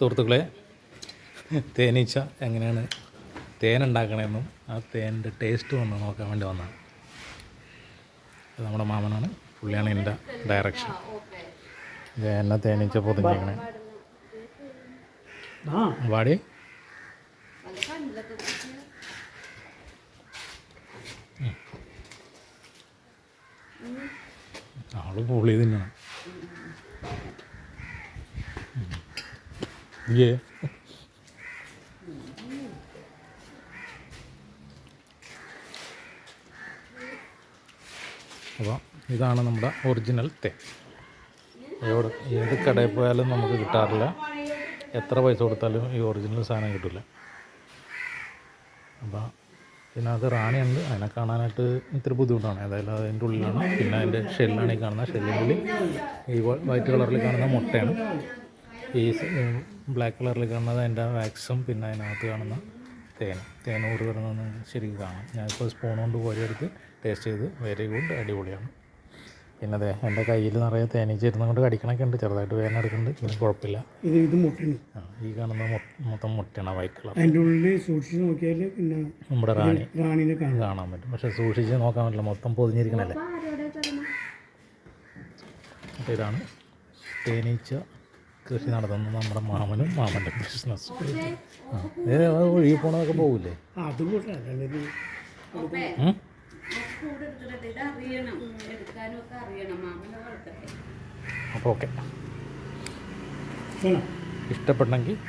സുഹൃത്തുക്കളെ, തേനീച്ച എങ്ങനെയാണ് തേൻ ഉണ്ടാക്കണമെന്നും ആ തേനിൻ്റെ ടേസ്റ്റ് വന്ന് നോക്കാൻ വേണ്ടി വന്നതാണ്. ഇത് നമ്മുടെ മാമനാണ്, പുള്ളിയാണ് എൻ്റെ ഡയറക്ഷൻ. ഇത് എന്നെ തേനീച്ച പൊതിഞ്ഞേക്കണേ വാടി. ആള് പുള്ളി തിന്നണം. അപ്പോൾ ഇതാണ് നമ്മുടെ ഒറിജിനൽ തേൻ. ഏത് കടയിൽ പോയാലും നമുക്ക് കിട്ടാറില്ല. എത്ര പൈസ കൊടുത്താലും ഈ ഒറിജിനൽ സാധനം കിട്ടില്ല. അപ്പോൾ ഇതിനകത്ത് റാണിയുണ്ട്, അതിനെ കാണാനായിട്ട് ഇത്തിരി ബുദ്ധിമുട്ടാണ്. ഏതായാലും അതിൻ്റെ ഉള്ളിലാണ്. പിന്നെ അതിൻ്റെ ഷെല്ലാണ് ഈ കാണുന്ന. ഷെല്ലിനുള്ളിൽ ഈ വൈറ്റ് കളറിൽ കാണുന്ന മുട്ടയാണ്. ഈ ബ്ലാക്ക് കളറിൽ കാണുന്നത് അതിൻ്റെ വാക്സും പിന്നെ അതിനകത്ത് കാണുന്ന തേൻ ഊറി വരുന്നതെന്ന് ശരിക്കും കാണാം. ഞാനിപ്പോൾ സ്പൂൺ കൊണ്ട് കോരിയെടുത്ത് ടേസ്റ്റ് ചെയ്ത് വെരി ഗുഡ്, അടിപൊളിയാണ്. പിന്നെ അതെ എൻ്റെ കയ്യിൽ നിറയെ തേനീച്ച ഇരുന്ന് കൊണ്ട് കടിക്കണൊക്കെ ഉണ്ട്, ചെറുതായിട്ട് വേദന എടുക്കുന്നുണ്ട്. പിന്നെ കുഴപ്പമില്ല. ഇത് മുട്ടയാണ്. ഈ കാണുന്ന മൊത്തം മുട്ടയാണ്, വൈറ്റ് കളർ. അതിൻ്റെ ഉള്ളിൽ സൂക്ഷിച്ച് നോക്കിയാൽ പിന്നെ നമ്മുടെ റാണീനെ കാണാൻ പറ്റും. പക്ഷെ സൂക്ഷിച്ച് നോക്കാൻ പറ്റില്ല, മൊത്തം പൊതിഞ്ഞിരിക്കണല്ലേ. അപ്പോൾ ഇതാണ് തേനീച്ച കൃഷി നടത്തുന്ന നമ്മുടെ മാമൻ്റെ ബിസിനസ്. ഒഴുകി പോണതൊക്കെ പോകില്ലേ? അപ്പോൾ ഓക്കെ, ഇഷ്ടപ്പെട്ടെങ്കിൽ